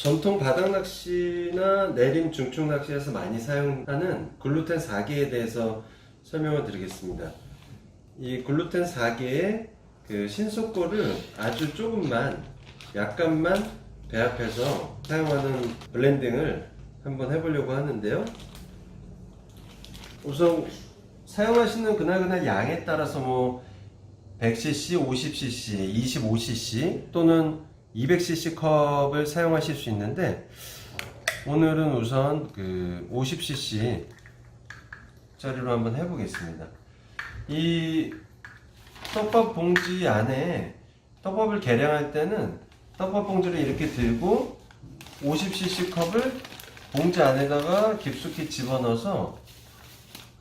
전통 바닥 낚시나 내림 중축 낚시에서 많이 사용하는 글루텐 4개에 대해서 설명을 드리겠습니다. 이 글루텐 4개의 그 신속도를 아주 조금만, 약간만 배합해서 사용하는 블렌딩을 한번 해보려고 하는데요. 우선 사용하시는 그날그날 양에 따라서 뭐 100cc, 50cc, 25cc 또는 200cc 컵을 사용하실 수 있는데, 오늘은 우선 그 50cc 짜리로 한번 해보겠습니다. 이 떡밥 봉지 안에, 떡밥을 계량할 때는 떡밥 봉지를 이렇게 들고 50cc 컵을 봉지 안에다가 깊숙이 집어넣어서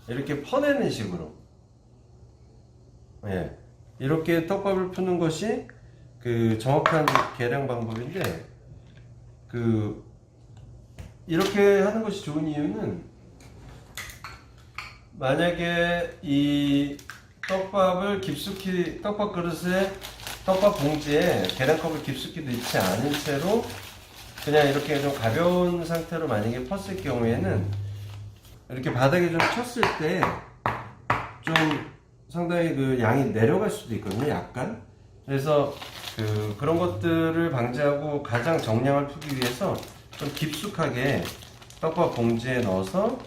이렇게 퍼내는 식으로, 이렇게 떡밥을 푸는 것이 그 정확한 계량 방법인데, 이렇게 하는 것이 좋은 이유는, 만약에 이 떡밥을 깊숙이, 떡밥 그릇에, 떡밥 봉지에 계량컵을 깊숙이 넣지 않은 채로 그냥 이렇게 좀 가벼운 상태로 만약에 펐을 경우에는, 이렇게 바닥에 좀 쳤을 때 좀 상당히 그 양이 내려갈 수도 있거든요, 약간. 그래서 그런 것들을 방지하고 가장 정량을 푸기 위해서 좀 깊숙하게 떡밥 봉지에 넣어서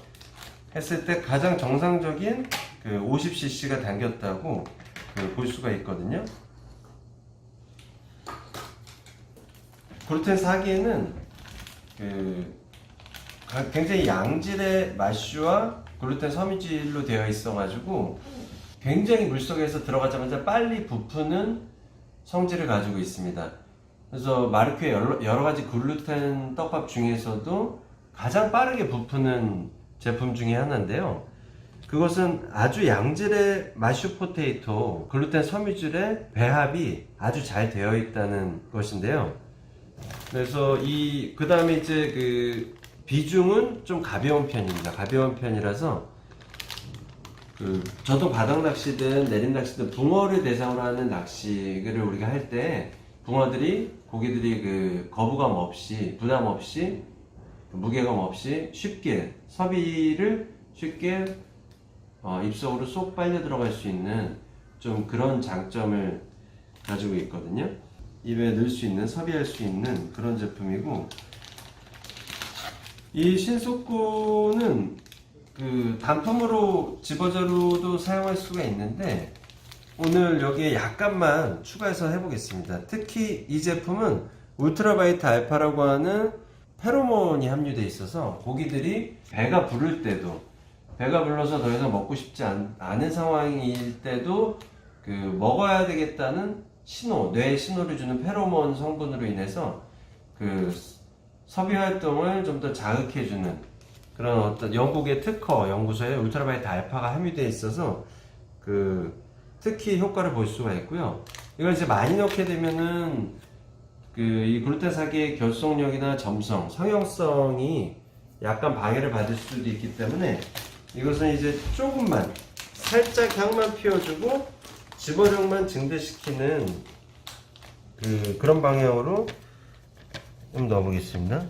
했을 때 가장 정상적인 그 50cc가 담겼다고 볼 수가 있거든요. 글루텐 4개는 굉장히 양질의 마쉬와 글루텐 섬유질로 되어 있어 가지고 굉장히 물속에서 들어가자마자 빨리 부푸는 성질을 가지고 있습니다. 그래서 마르크의 여러 가지 글루텐 떡밥 중에서도 가장 빠르게 부푸는 제품 중에 하나인데요. 그것은 아주 양질의 마슈 포테이토 글루텐 섬유질의 배합이 아주 잘 되어 있다는 것인데요. 그래서 그 다음에 이제 그 비중은 좀 가벼운 편입니다. 가벼운 편이라서 저도 바닥 낚시든 내림 낚시든 붕어를 대상으로 하는 낚시를 우리가 할 때 고기들이 거부감 없이, 부담 없이, 무게감 없이 쉽게 섭이를 쉽게 입속으로 쏙 빨려 들어갈 수 있는 좀 그런 장점을 가지고 있거든요. 입에 넣을 수 있는, 섭이할 수 있는 그런 제품이고, 이 신속구는 단품으로 집어저로도 사용할 수가 있는데, 오늘 여기에 약간만 추가해서 해보겠습니다. 특히 이 제품은 울트라바이트 알파라고 하는 페로몬이 함유되어 있어서 고기들이 배가 부를 때도, 배가 불러서 더 이상 먹고 싶지 않은 상황일 때도 먹어야 되겠다는 신호, 뇌에 신호를 주는 페로몬 성분으로 인해서 섭이 활동을 좀 더 자극해주는 그런 어떤 영국의 특허 연구소에 울트라바이트 알파가 함유되어 있어서 특히 효과를 볼 수가 있고요. 이걸 이제 많이 넣게 되면은 이 글루텐 4개의 결속력이나 점성, 성형성이 약간 방해를 받을 수도 있기 때문에, 이것은 이제 조금만, 살짝 향만 피워주고 집어력만 증대시키는 그런 방향으로 좀 넣어보겠습니다.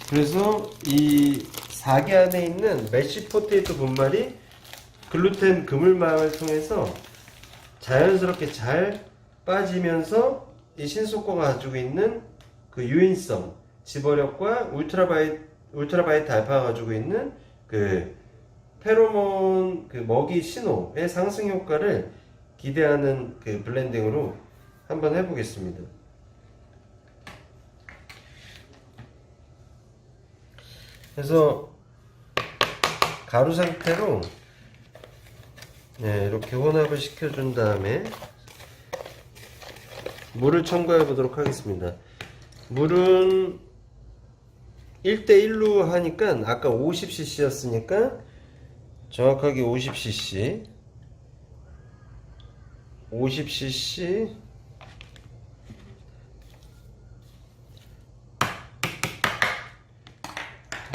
그래서 이 4개 안에 있는 메쉬 포테이토 분말이 글루텐 그물망을 통해서 자연스럽게 잘 빠지면서 이 신속구가 가지고 있는 유인성, 집어력과 울트라바이트 알파가 가지고 있는 페로몬 먹이 신호의 상승 효과를 기대하는 블렌딩으로 한번 해보겠습니다. 그래서 가루 상태로 이렇게 혼합을 시켜준 다음에 물을 첨가해 보도록 하겠습니다. 물은 1대1로 하니까 아까 50cc 였으니까 정확하게 50cc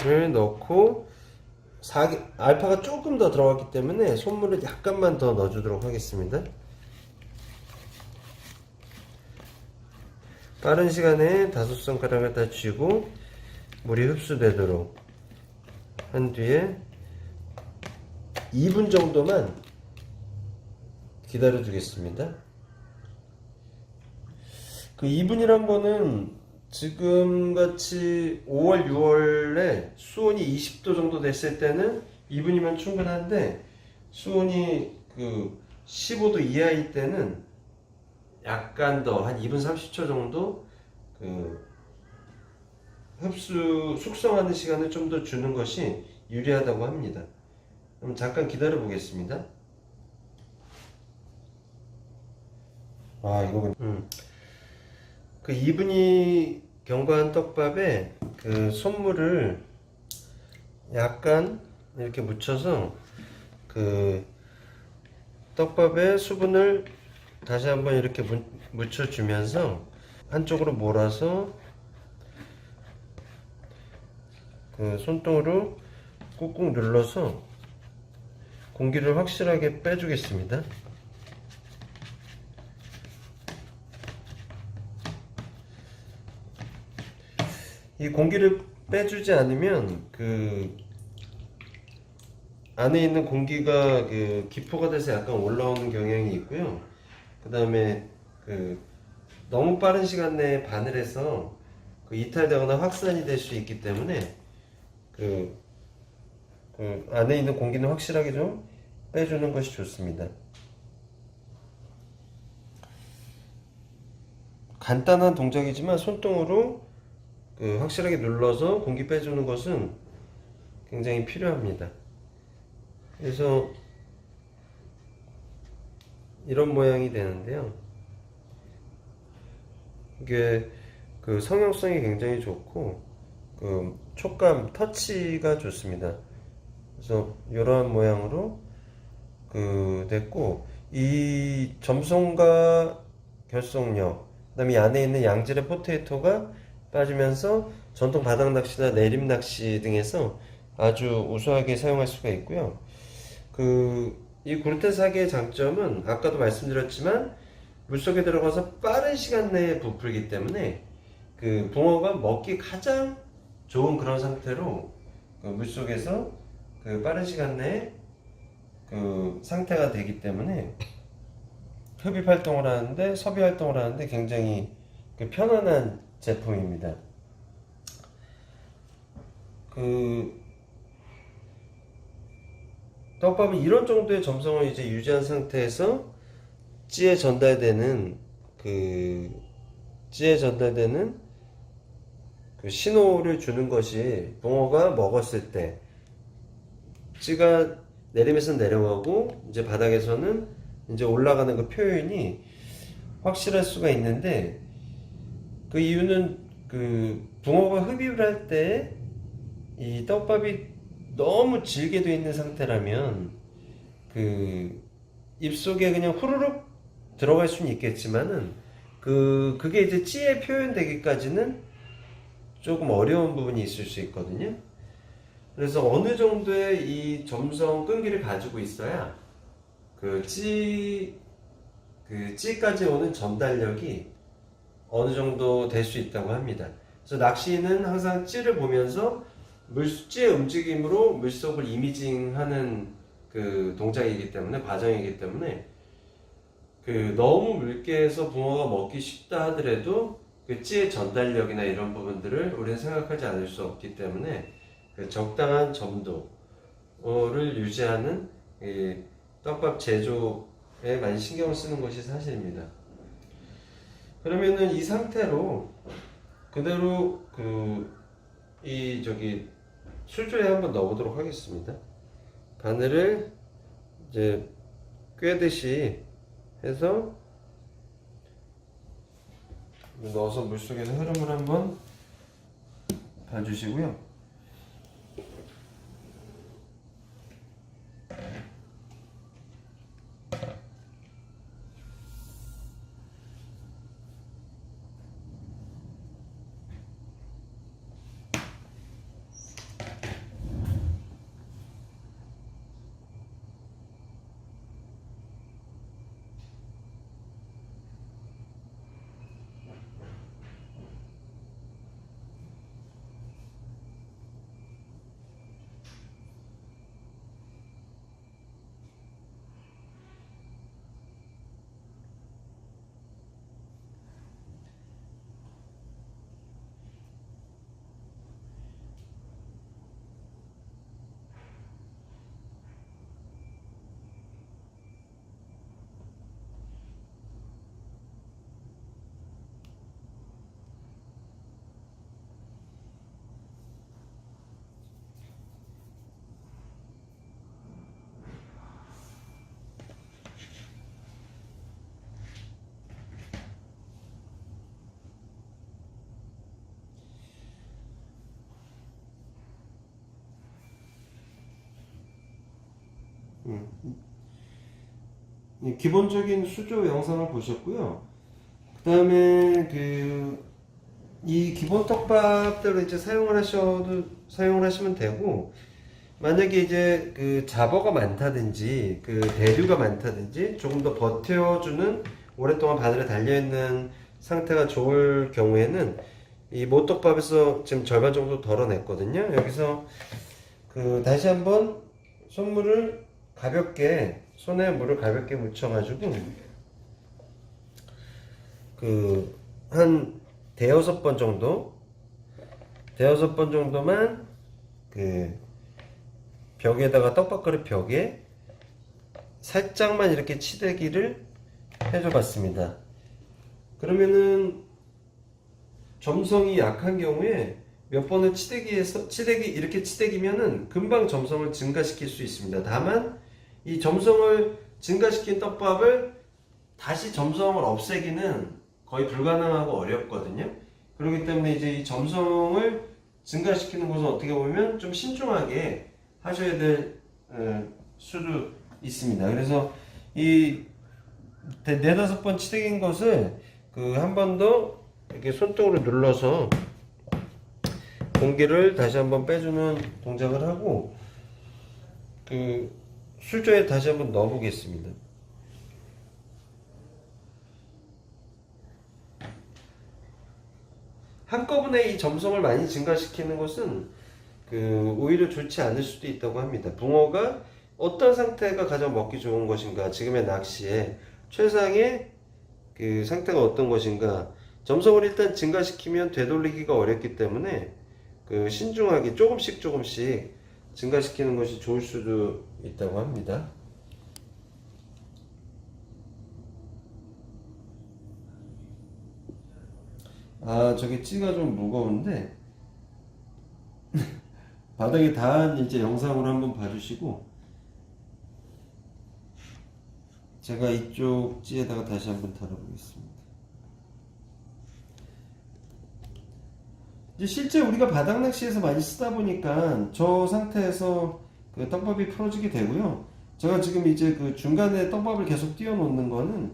를 넣고, 알파가 조금 더 들어갔기 때문에 손물을 약간만 더 넣어주도록 하겠습니다. 빠른 시간에 5손가락을 다 쥐고 물이 흡수되도록 한 뒤에 2분 정도만 기다려 두겠습니다. 그 2분이란 거는 지금같이 5월, 6월에 수온이 20도 정도 됐을 때는 2분이면 충분한데, 수온이 그 15도 이하일 때는 약간 더 한 2분 30초 정도 그 숙성하는 시간을 좀 더 주는 것이 유리하다고 합니다. 그럼 잠깐 기다려 보겠습니다. 그 2분이 경과한 떡밥에 그 손물을 약간 이렇게 묻혀서 그 떡밥에 수분을 다시 한번 이렇게 묻혀주면서 한쪽으로 몰아서 그 손등으로 꾹꾹 눌러서 공기를 확실하게 빼주겠습니다. 이 공기를 빼주지 않으면 그 안에 있는 공기가 그 기포가 돼서 약간 올라오는 경향이 있고요. 그 다음에 그 너무 빠른 시간 내에 바늘에서 그 이탈되거나 확산이 될 수 있기 때문에 그 안에 있는 공기는 확실하게 좀 빼주는 것이 좋습니다. 간단한 동작이지만 손등으로 확실하게 눌러서 공기 빼주는 것은 굉장히 필요합니다. 그래서 이런 모양이 되는데요. 이게 그 성형성이 굉장히 좋고 그 촉감, 터치가 좋습니다. 그래서 이러한 모양으로 됐고, 이 점성과 결속력, 그다음에 이 안에 있는 양질의 포테이토가 빠지면서 전통 바닥 낚시나 내림 낚시 등에서 아주 우수하게 사용할 수가 있고요. 이 구르텐 사기의 장점은 아까도 말씀드렸지만 물속에 들어가서 빠른 시간 내에 부풀기 때문에 그 붕어가 먹기 가장 좋은 그런 상태로 물속에서 빠른 시간 내에 상태가 되기 때문에 흡입 활동을 하는데, 섭입 활동을 하는데 굉장히 편안한 제품입니다. 떡밥은 이런 정도의 점성을 이제 유지한 상태에서 찌에 전달되는 신호를 주는 것이, 붕어가 먹었을 때 찌가 내림에서 내려가고 이제 바닥에서는 이제 올라가는 그 표현이 확실할 수가 있는데, 그 이유는 붕어가 흡입을 할 때 이 떡밥이 너무 질게 되어 있는 상태라면 입속에 그냥 후루룩 들어갈 수는 있겠지만은 그게 이제 찌에 표현되기까지는 조금 어려운 부분이 있을 수 있거든요. 그래서 어느 정도의 이 점성 끈기를 가지고 있어야 찌까지 오는 전달력이 어느 정도 될 수 있다고 합니다. 그래서 낚시는 항상 찌를 보면서 찌의 움직임으로 물속을 이미징하는 동작이기 때문에, 과정이기 때문에 너무 묽게 해서 붕어가 먹기 쉽다 하더라도 찌의 전달력이나 이런 부분들을 우리는 생각하지 않을 수 없기 때문에 적당한 점도를 유지하는 떡밥 제조에 많이 신경을 쓰는 것이 사실입니다. 그러면은 이 상태로 그대로 술조에 한번 넣어보도록 하겠습니다. 바늘을 이제 꿰듯이 해서 넣어서 물속에서 흐름을 한번 봐주시고요. 기본적인 수조 영상을 보셨고요. 그 다음에 이 기본 떡밥대로 이제 사용을 하시면 되고, 만약에 이제 잡어가 많다든지 대류가 많다든지 조금 더 버텨주는, 오랫동안 바늘에 달려있는 상태가 좋을 경우에는 이 모떡밥에서 지금 절반 정도 덜어냈거든요. 여기서 다시 한번 손에 물을 가볍게 묻혀가지고 한 대여섯 번 정도만 벽에다가, 떡밥그릇 벽에 살짝만 이렇게 치대기를 해줘 봤습니다. 그러면은 점성이 약한 경우에 몇 번을 이렇게 치대기면은 금방 점성을 증가시킬 수 있습니다. 다만 이 점성을 증가시킨 떡밥을 다시 점성을 없애기는 거의 불가능하고 어렵거든요. 그렇기 때문에 이제 이 점성을 증가시키는 것은 어떻게 보면 좀 신중하게 하셔야 될 수도 있습니다. 그래서 이 네다섯 번 치대긴 것을 한 번 더 이렇게 손등으로 눌러서 공기를 다시 한번 빼주는 동작을 하고 수조에 다시 한번 넣어 보겠습니다. 한꺼번에 이 점성을 많이 증가시키는 것은 오히려 좋지 않을 수도 있다고 합니다. 붕어가 어떤 상태가 가장 먹기 좋은 것인가, 지금의 낚시에 최상의 상태가 어떤 것인가, 점성을 일단 증가시키면 되돌리기가 어렵기 때문에 신중하게 조금씩 증가시키는 것이 좋을 수도 있다고 합니다. 저게 찌가 좀 무거운데 바닥에 닿은 이제 영상으로 한번 봐주시고, 제가 이쪽 찌에다가 다시 한번 달아보겠습니다. 이제 실제 우리가 바닥 낚시에서 많이 쓰다 보니까 저 상태에서 떡밥이 풀어지게 되고요. 제가 지금 이제 중간에 떡밥을 계속 띄워 놓는 거는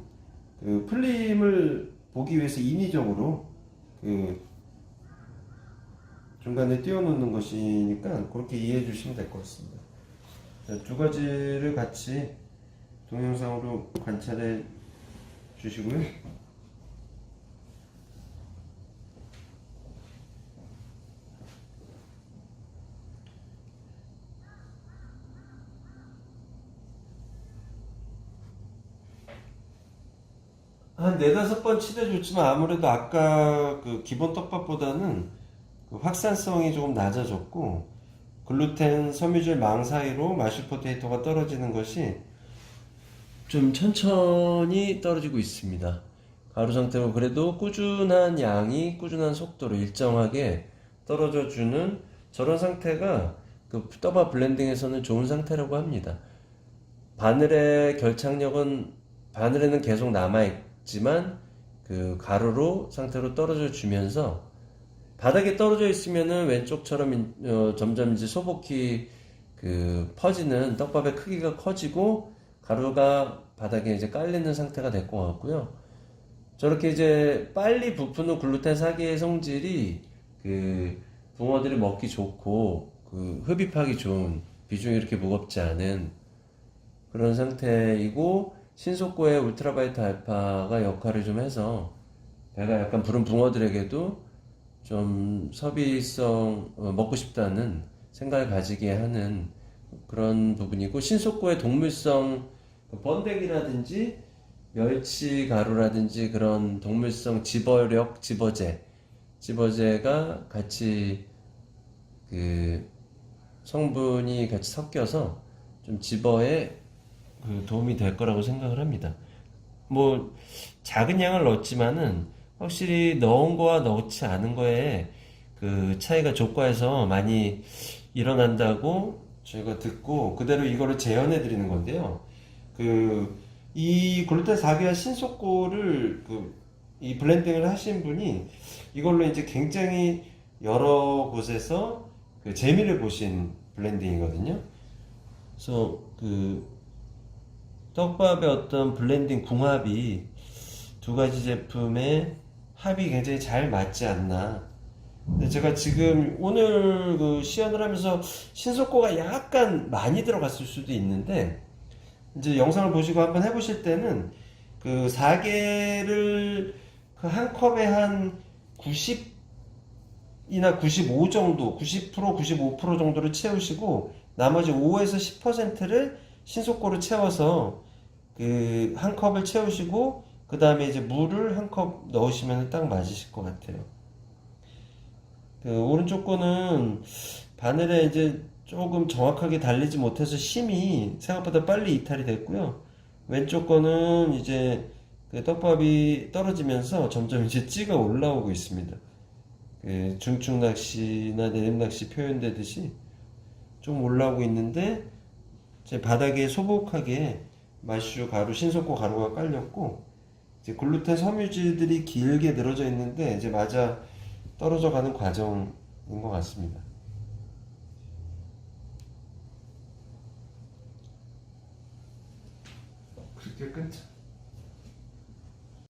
풀림을 보기 위해서 인위적으로 중간에 띄워 놓는 것이니까 그렇게 이해해 주시면 될 것 같습니다. 두 가지를 같이 동영상으로 관찰해 주시고요. 한 네다섯 번 치대줬지만 아무래도 아까 기본 떡밥보다는 확산성이 조금 낮아졌고, 글루텐, 섬유질 망 사이로 마쉬포테이토가 떨어지는 것이 좀 천천히 떨어지고 있습니다. 가루 상태로 그래도 꾸준한 속도로 일정하게 떨어져주는 저런 상태가 떡밥 블렌딩에서는 좋은 상태라고 합니다. 바늘의 결착력은 바늘에는 계속 남아있지만 가루로 상태로 떨어져 주면서, 바닥에 떨어져 있으면은 왼쪽처럼 점점 이제 소복히 퍼지는 떡밥의 크기가 커지고 가루가 바닥에 이제 깔리는 상태가 될 것 같고요. 저렇게 이제 빨리 부푸는 글루텐 사기의 성질이 붕어들이 먹기 좋고 흡입하기 좋은, 비중이 이렇게 무겁지 않은 그런 상태이고, 신속고의 울트라바이트 알파가 역할을 좀 해서 배가 약간 부른 붕어들에게도 좀 섭이성, 먹고 싶다는 생각을 가지게 하는 그런 부분이고, 신속고의 동물성 번데기라든지 멸치 가루라든지 그런 동물성 집어제가 같이 성분이 같이 섞여서 좀 집어에 도움이 될 거라고 생각을 합니다. 뭐 작은 양을 넣었지만은 확실히 넣은 거와 넣지 않은 거에 차이가 조과에서 많이 일어난다고 저희가 듣고 그대로 이거를 재현해 드리는 건데요. 이 글루텐 4기와 신속고를 이 블렌딩을 하신 분이 이걸로 이제 굉장히 여러 곳에서 재미를 보신 블렌딩이거든요. 그래서 떡밥의 어떤 블렌딩 궁합이 두 가지 제품의 합이 굉장히 잘 맞지 않나. 근데 제가 지금 오늘 그 시연을 하면서 신속고가 약간 많이 들어갔을 수도 있는데, 이제 영상을 보시고 한번 해보실 때는 그 4개를 그 한 컵에 한 90이나 95 정도, 90%, 95% 정도를 채우시고 나머지 5에서 10%를 신속고로 채워서 그 한 컵을 채우시고 그 다음에 이제 물을 한 컵 넣으시면 딱 맞으실 것 같아요. 그 오른쪽 거는 바늘에 이제 조금 정확하게 달리지 못해서 심이 생각보다 빨리 이탈이 됐고요. 왼쪽 거는 이제 그 떡밥이 떨어지면서 점점 이제 찌가 올라오고 있습니다. 그 중축 낚시나 내림 낚시 표현되듯이 좀 올라오고 있는데 제 바닥에 소복하게 마슈 가루, 신속고 가루가 깔렸고 이제 글루텐 섬유질들이 길게 늘어져 있는데 이제 맞아 떨어져 가는 과정인 것 같습니다. 그렇게 끊자.